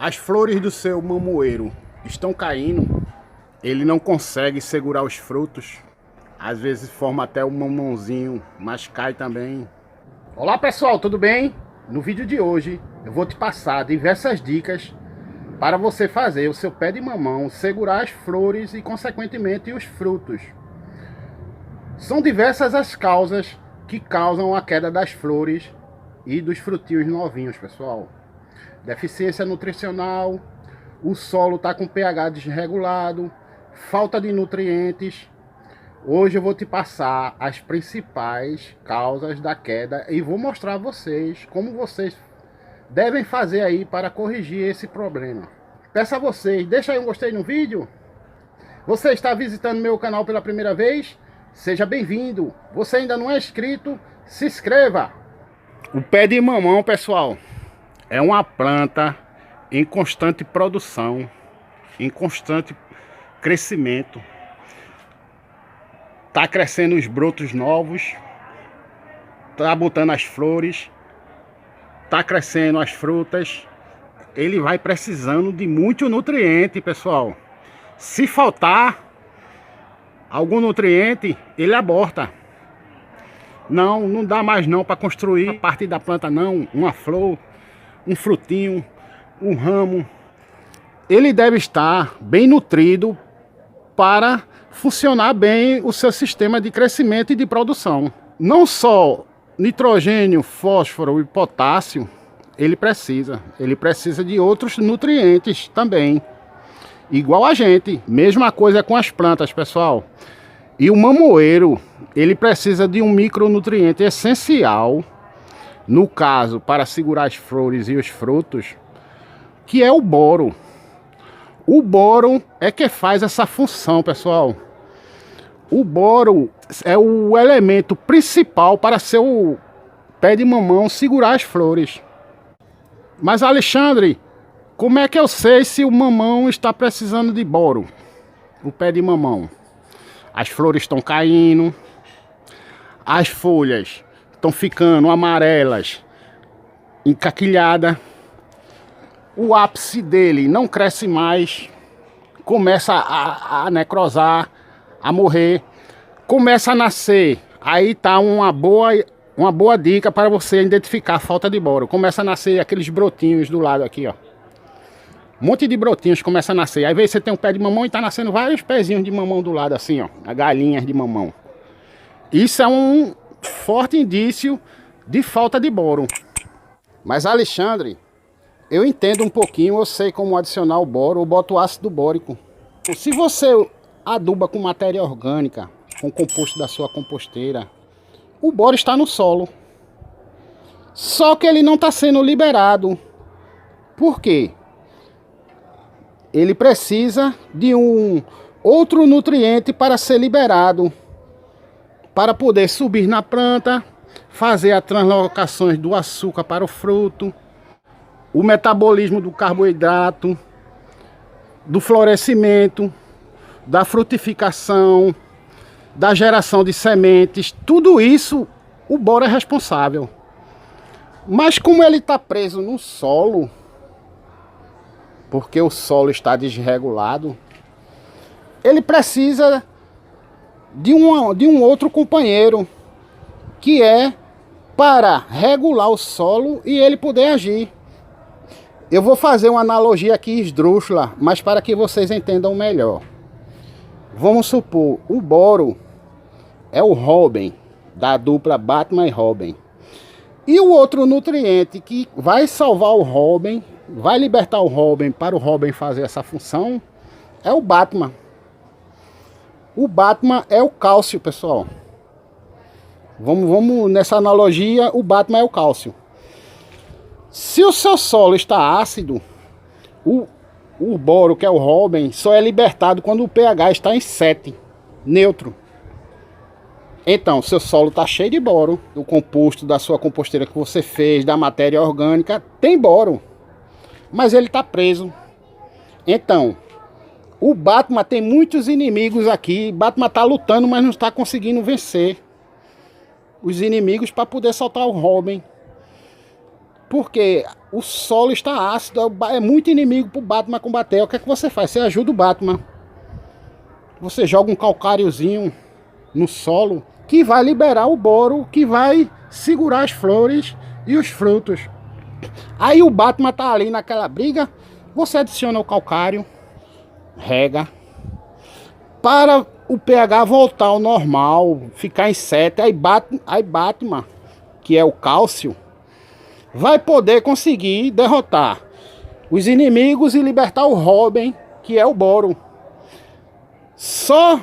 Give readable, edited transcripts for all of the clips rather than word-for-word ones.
As flores do seu mamoeiro estão caindo, ele não consegue segurar os frutos, às vezes forma até um mamãozinho, mas cai também. Olá pessoal, tudo bem? No vídeo de hoje eu vou te passar diversas dicas para você fazer o seu pé de mamão segurar as flores e consequentemente os frutos. São diversas as causas que causam a queda das flores e dos frutinhos novinhos, pessoal. Deficiência nutricional, o solo está com pH desregulado, falta de nutrientes. Hoje eu vou te passar as principais causas da queda e vou mostrar a vocês como vocês devem fazer aí para corrigir esse problema. Peço a vocês, deixa aí um gostei no vídeo. Você está visitando meu canal pela primeira vez? Seja bem-vindo. Você ainda não é inscrito? Se inscreva. O pé de mamão, pessoal, é uma planta em constante produção, em constante crescimento. Tá crescendo os brotos novos, tá botando as flores, tá crescendo as frutas. Ele vai precisando de muito nutriente, pessoal. Se faltar algum nutriente, ele aborta. Não dá mais não para construir a parte da planta não, uma flor, um frutinho, um ramo. Ele deve estar bem nutrido para funcionar bem o seu sistema de crescimento e de produção. Não só nitrogênio, fósforo e potássio, ele precisa de outros nutrientes também. Igual a gente, mesma coisa com as plantas, pessoal. E o mamoeiro, ele precisa de um micronutriente essencial, no caso, para segurar as flores e os frutos, que é o boro. O boro é que faz essa função, pessoal. O boro é o elemento principal para seu pé de mamão segurar as flores. Mas, Alexandre, como é que eu sei se o mamão está precisando de boro? O pé de mamão. As flores estão caindo, as folhas estão ficando amarelas, encaquilhadas. O ápice dele não cresce mais, começa a necrosar, a morrer, começa a nascer. Aí tá uma boa dica para você identificar a falta de boro. Começa a nascer aqueles brotinhos do lado aqui, ó. Um monte de brotinhos começa a nascer. Aí você tem um pé de mamão e tá nascendo vários pezinhos de mamão do lado assim, ó. Galinhas de mamão. Isso é um forte indício de falta de boro. Mas, Alexandre, eu entendo um pouquinho, eu sei como adicionar o boro. Eu boto ácido bórico. Se você aduba com matéria orgânica, com composto da sua composteira, o boro está no solo. Só que ele não está sendo liberado. Por quê? Ele precisa de um outro nutriente para ser liberado, para poder subir na planta, fazer as translocações do açúcar para o fruto, o metabolismo do carboidrato, do florescimento, da frutificação, da geração de sementes. Tudo isso o boro é responsável. Mas como ele está preso no solo, porque o solo está desregulado, ele precisa de um outro companheiro, que é para regular o solo e ele poder agir. Eu vou fazer uma analogia aqui esdrúxula, mas para que vocês entendam melhor. Vamos supor, o boro é o Robin, da dupla Batman e Robin. E o outro nutriente que vai salvar o Robin, vai libertar o Robin para o Robin fazer essa função, é o Batman. O Batman é o cálcio, pessoal. Vamos nessa analogia, o Batman é o cálcio. Se o seu solo está ácido, o boro, que é o Robin, só é libertado quando o pH está em 7, neutro. Então, seu solo está cheio de boro. O composto da sua composteira que você fez, da matéria orgânica, tem boro. Mas ele está preso. Então, o Batman tem muitos inimigos aqui. Batman está lutando, mas não está conseguindo vencer os inimigos para poder soltar o Robin. Porque o solo está ácido, é muito inimigo pro Batman combater. O que é que você faz? Você ajuda o Batman. Você joga um calcáriozinho no solo que vai liberar o boro, que vai segurar as flores e os frutos. Aí o Batman tá ali naquela briga, você adiciona o calcário, rega, para o pH voltar ao normal, ficar em 7, aí Batman, que é o cálcio, vai poder conseguir derrotar os inimigos e libertar o Robin, que é o boro. Só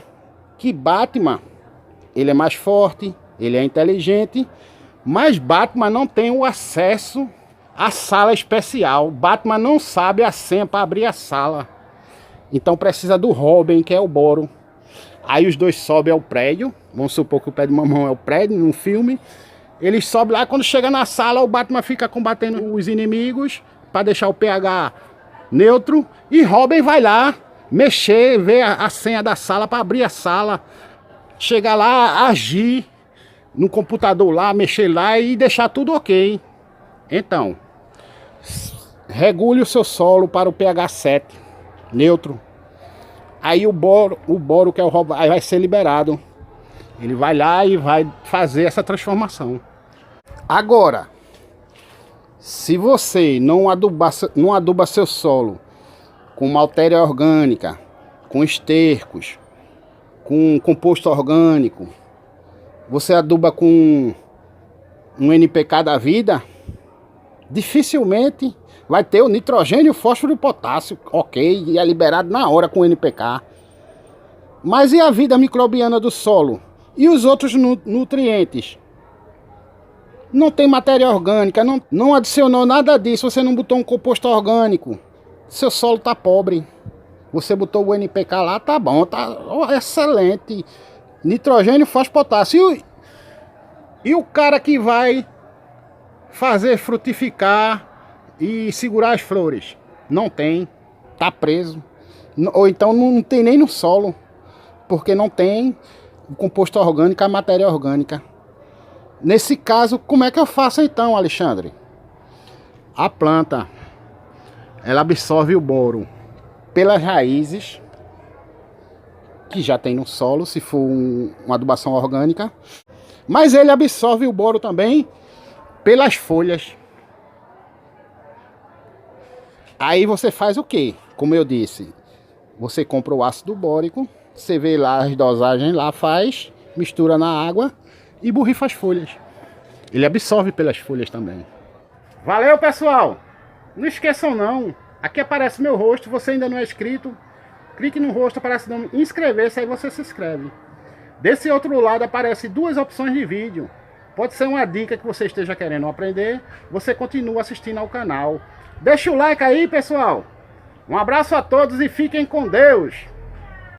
que Batman, ele é mais forte, ele é inteligente, mas Batman não tem o acesso à sala especial. Batman não sabe a senha para abrir a sala. Então precisa do Robin, que é o boro. Aí os dois sobem ao prédio. Vamos supor que o pé de mamão é o prédio no filme. Eles sobem lá, quando chega na sala, o Batman fica combatendo os inimigos para deixar o pH neutro. E Robin vai lá mexer, ver a senha da sala para abrir a sala. Chegar lá, agir no computador lá, mexer lá e deixar tudo ok. Então, regule o seu solo para o pH 7, neutro. Aí o boro que é o Robin, vai ser liberado. Ele vai lá e vai fazer essa transformação. Agora, se você não aduba seu solo com matéria orgânica, com estercos, com composto orgânico, você aduba com um NPK da vida, dificilmente vai ter o nitrogênio, o fósforo e o potássio, ok, e é liberado na hora com o NPK. Mas e a vida microbiana do solo? E os outros nutrientes? Não tem matéria orgânica, não adicionou nada disso, você não botou um composto orgânico. Seu solo tá pobre. Você botou o NPK lá, tá bom, tá excelente. Nitrogênio, fósforo, potássio. E o cara que vai fazer frutificar e segurar as flores? Não tem, tá preso. Ou então não tem nem no solo, porque não tem o composto orgânico, a matéria orgânica. Nesse caso, como é que eu faço então, Alexandre? A planta, ela absorve o boro pelas raízes, que já tem no solo, se for uma adubação orgânica. Mas ele absorve o boro também pelas folhas. Aí você faz o quê? Como eu disse, você compra o ácido bórico, você vê lá as dosagens lá, faz, mistura na água e borrifa as folhas. Ele absorve pelas folhas também. Valeu, pessoal! Não esqueçam não, aqui aparece meu rosto, você ainda não é inscrito, clique no rosto, aparece o nome inscrever-se, aí você se inscreve. Desse outro lado aparece duas opções de vídeo. Pode ser uma dica que você esteja querendo aprender, você continua assistindo ao canal. Deixa o like aí, pessoal! Um abraço a todos e fiquem com Deus!